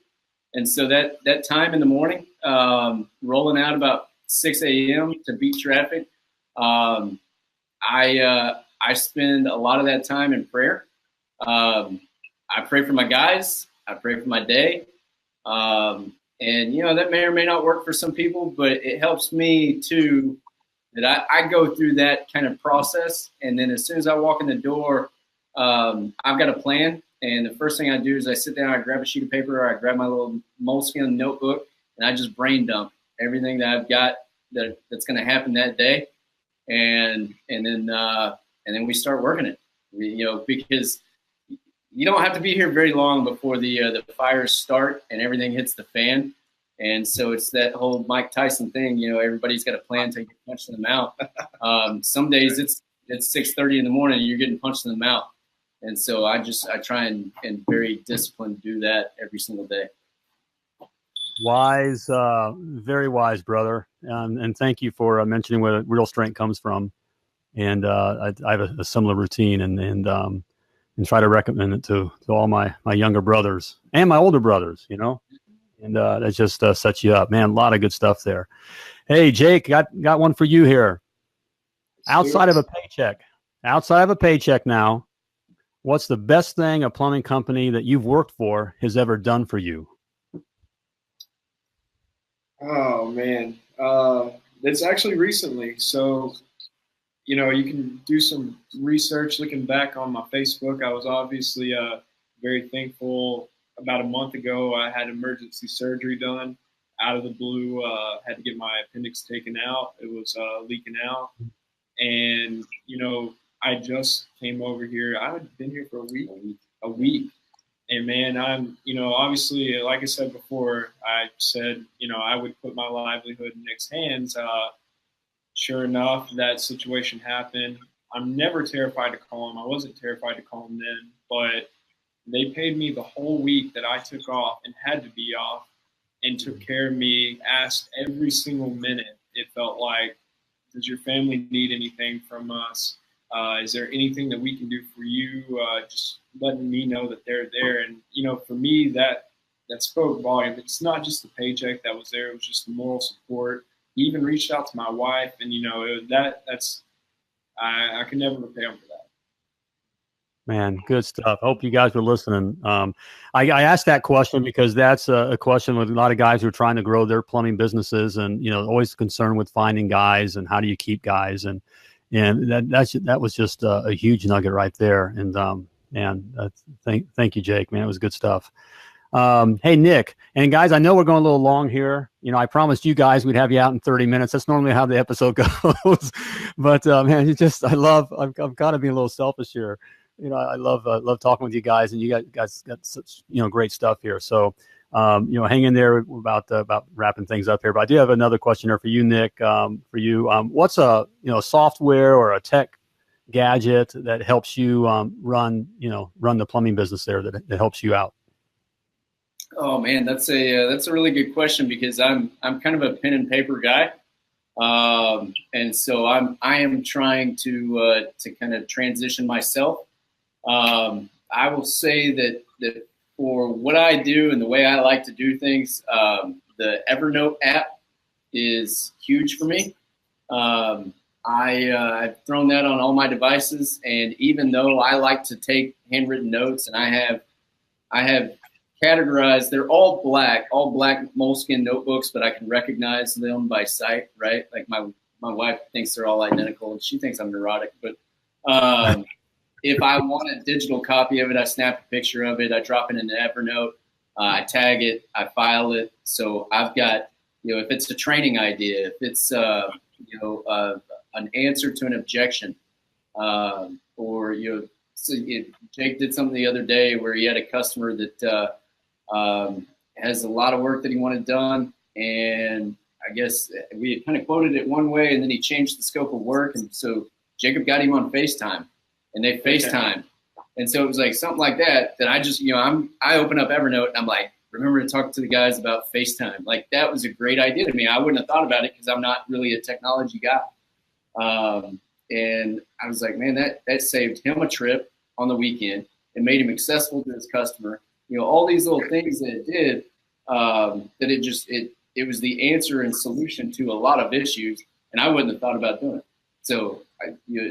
[SPEAKER 2] And so that time in the morning, rolling out about 6 a.m. to beat traffic, I spend a lot of that time in prayer. I pray for my guys. I pray for my day. And, that may or may not work for some people, but it helps me too, that I go through that kind of process. And then as soon as I walk in the door, I've got a plan. And the first thing I do is I sit down, I grab a sheet of paper, or I grab my little moleskin notebook, and I just brain dump everything that I've got that's going to happen that day. And then we start working it, because you don't have to be here very long before the fires start and everything hits the fan. And so it's that whole Mike Tyson thing, everybody's got a plan to get punched in the mouth. Some days it's 6:30 in the morning and you're getting punched in the mouth. And so I try and very disciplined do that every single day.
[SPEAKER 1] Wise, very wise, brother. And thank you for mentioning where real strength comes from. And I have a similar routine. And and try to recommend it to all my younger brothers and my older brothers, you know, and that just sets you up, man. A lot of good stuff there. Hey, Jake, got one for you here. Outside of a paycheck now, what's the best thing a plumbing company that you've worked for has ever done for you?
[SPEAKER 3] Oh man, it's actually recently. So, you know, you can do some research. Looking back on my Facebook, I was obviously very thankful. About a month ago, I had emergency surgery done out of the blue. Had to get my appendix taken out. It was leaking out. And, you know, I just came over here. I had been here for a week. And man, I'm, you know, obviously, like I said before, I said, you know, I would put my livelihood in Nick's hands. Sure enough, that situation happened. I'm never terrified to call him. I wasn't terrified to call him then, but they paid me the whole week that I took off and had to be off, and took care of me, asked every single minute. It felt like, does your family need anything from us? Is there anything that we can do for you? Just letting me know that they're there. And, you know, for me, that spoke volume. It's not just the paycheck that was there. It was just the moral support. He even reached out to my wife, and, you know, I can never repay him for that.
[SPEAKER 1] Man, good stuff. Hope you guys were listening. I asked that question because that's a question with a lot of guys who are trying to grow their plumbing businesses, and, you know, always concerned with finding guys and how do you keep guys, and that was just a huge nugget right there. And thank you, Jake. Man, it was good stuff. Hey, Nick, and guys, I know we're going a little long here. You know, I promised you guys we'd have you out in 30 minutes. That's normally how the episode goes. But man, I've got to be a little selfish here. You know, I love talking with you guys, and you guys got such, you know, great stuff here. So, you know, hang in there. We're about wrapping things up here. But I do have another question here for you, Nick. What's a software or a tech gadget that helps you run the plumbing business there that helps you out?
[SPEAKER 2] Oh man, that's a really good question, because I'm kind of a pen and paper guy. And so I am trying to kind of transition myself. I will say that for what I do and the way I like to do things, the Evernote app is huge for me. I've thrown that on all my devices, and even though I like to take handwritten notes, and I have categorized, they're all black moleskin notebooks, but I can recognize them by sight, right? Like my wife thinks they're all identical, and she thinks I'm neurotic, but if I want a digital copy of it, I snap a picture of it, I drop it in the Evernote, I tag it, I file it. So I've got, you know, if it's a training idea, if it's an answer to an objection, or Jake did something the other day where he had a customer that has a lot of work that he wanted done, and I guess we had kind of quoted it one way, and then he changed the scope of work, and so Jacob got him on FaceTime, and they FaceTime, and so it was like something like that I just, you know, I open up Evernote and I'm like, remember to talk to the guys about FaceTime. Like, that was a great idea to me. I wouldn't have thought about it because I'm not really a technology guy. And I was like, man, that saved him a trip on the weekend and made him accessible to his customer. You know, all these little things that it did, that it was the answer and solution to a lot of issues, and I wouldn't have thought about doing it. So,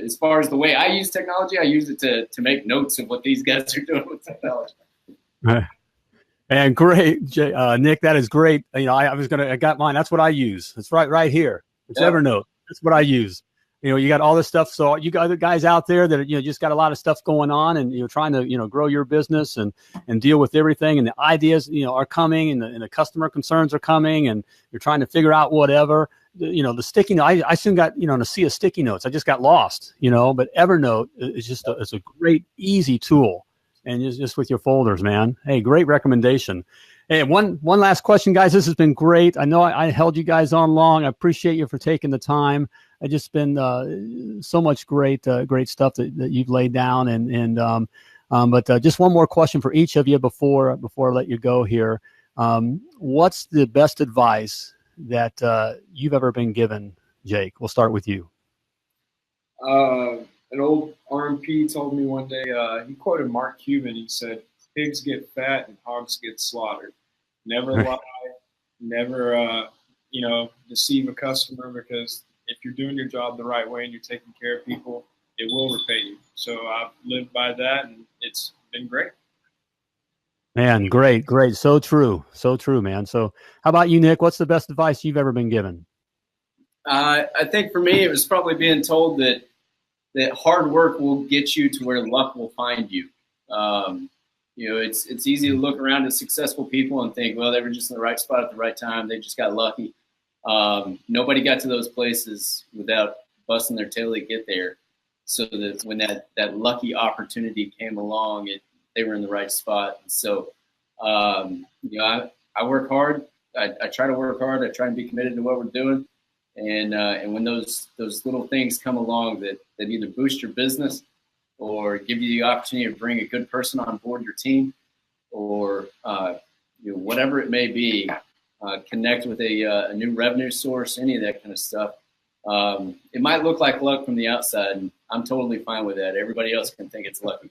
[SPEAKER 2] as far as the way I use technology, I use it to make notes of what these guys are doing with technology.
[SPEAKER 1] And great, Nick, that is great. You know, I got mine. That's what I use. It's right here. It's Evernote. That's what I use. You know, you got all this stuff. So you got other guys out there that, you know, just got a lot of stuff going on, and, you know, trying to, you know, grow your business and deal with everything. And the ideas, you know, are coming, and the customer concerns are coming, and you're trying to figure out whatever. You know, the sticky note, I soon got, you know, in a sea of sticky notes. I just got lost, you know, but Evernote is just it's a great, easy tool. And just with your folders, man. Hey, great recommendation. Hey, one last question, guys. This has been great. I know I held you guys on long. I appreciate you for taking the time. It's just been so much great stuff that you've laid down. But just one more question for each of you before I let you go here. What's the best advice that you've ever been given, Jake? We'll start with you.
[SPEAKER 3] An old R&P told me one day, he quoted Mark Cuban. He said, "Pigs get fat and hogs get slaughtered. Never lie, never, deceive a customer, because if you're doing your job the right way and you're taking care of people, it will repay you." So I've lived by that, and it's been great.
[SPEAKER 1] Man, great. So true, man. So how about you, Nick? What's the best advice you've ever been given?
[SPEAKER 2] I think for me, it was probably being told that hard work will get you to where luck will find you. It's easy to look around at successful people and think, well, they were just in the right spot at the right time. They just got lucky. Nobody got to those places without busting their tail to get there. So that when that lucky opportunity came along, they were in the right spot. And so, I work hard. I try to work hard. I try and be committed to what we're doing. And when those little things come along that either boost your business or give you the opportunity to bring a good person on board your team, or whatever it may be, connect with a new revenue source, any of that kind of stuff. It might look like luck from the outside, and I'm totally fine with that. Everybody else can think it's lucky.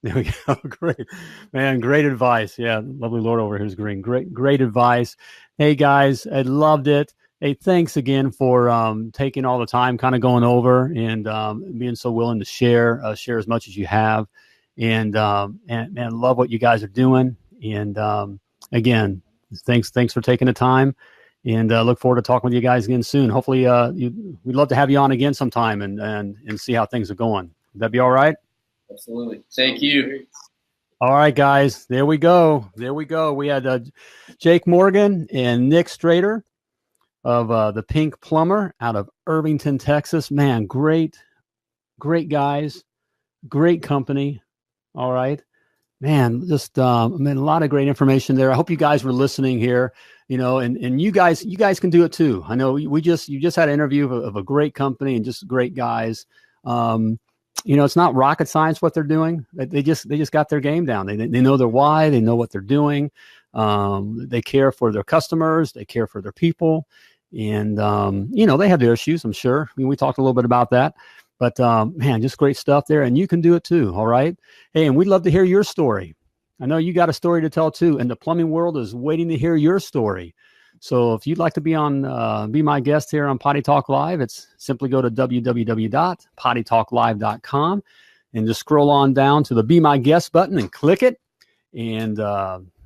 [SPEAKER 1] There we go. Great, man. Great advice. Yeah. Lovely Lord over here is green. Great advice. Hey guys, I loved it. Hey, thanks again for taking all the time, kind of going over and being so willing to share as much as you have. And man, love what you guys are doing. And again, thanks for taking the time. And look forward to talking with you guys again soon. Hopefully, we'd love to have you on again sometime and see how things are going. Would that be all right?
[SPEAKER 2] Absolutely. Thank you.
[SPEAKER 1] All right, guys. There we go. We had Jake Morgan and Nick Srader of the Pink Plumber out of Irvington, Texas. Man, great guys, great company. All right, man, just a lot of great information there. I hope you guys were listening here, and you guys can do it too. I know you just had an interview of a great company and just great guys. It's not rocket science what they're doing. They just got their game down. They know their why. They know what they're doing. They care for their customers. They care for their people. And, they have their issues, I'm sure. We talked a little bit about that. But, man, just great stuff there. And you can do it too, all right? Hey, and we'd love to hear your story. I know you got a story to tell too. And the plumbing world is waiting to hear your story. So if you'd like to be my guest here on Potty Talk Live, it's simply go to www.pottytalklive.com and just scroll on down to the Be My Guest button and click it. And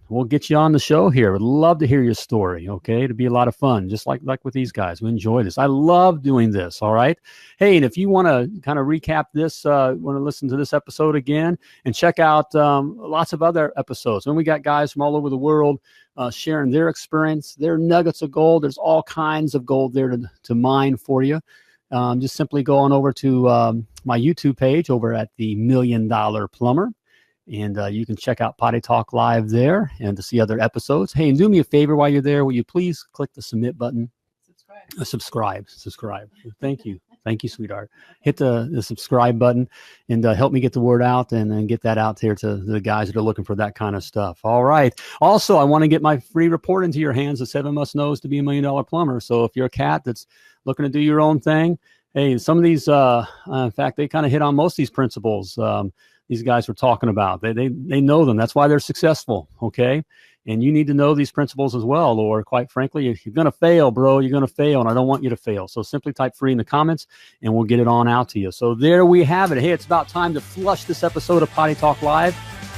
[SPEAKER 1] we'll get you on the show here. Would love to hear your story, okay? It'd be a lot of fun, just like with these guys. We enjoy this. I love doing this, all right? Hey, and if you want to kind of recap this, want to listen to this episode again and check out lots of other episodes. And we got guys from all over the world sharing their experience, their nuggets of gold. There's all kinds of gold there to mine for you. Just simply go on over to my YouTube page over at the $1 Million Plumber. And you can check out Potty Talk Live there and to see other episodes. Hey, and do me a favor while you're there. Will you please click the submit button? Subscribe. Thank you, sweetheart. Hit the subscribe button and help me get the word out and get that out there to the guys that are looking for that kind of stuff. All right. Also, I want to get my free report into your hands, the 7 Must Knows to Be a $1 Million Plumber. So if you're a cat that's looking to do your own thing, hey, some of these, in fact, they kind of hit on most of these principles. These guys were talking about. They know them. That's why they're successful, okay? And you need to know these principles as well, or quite frankly, if you're going to fail, bro, you're going to fail, and I don't want you to fail. So simply type free in the comments, and we'll get it on out to you. So there we have it. Hey, it's about time to flush this episode of Potty Talk Live.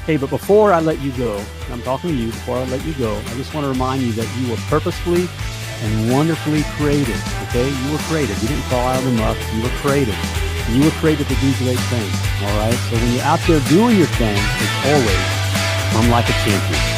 [SPEAKER 1] Hey, but before I let you go, I'm talking to you, before I let you go, I just want to remind you that you were purposefully and wonderfully created, okay? You were created. You didn't fall out of the muck. You were created. You were created to do great things, all right? So when you're out there doing your thing, it's always come like a champion.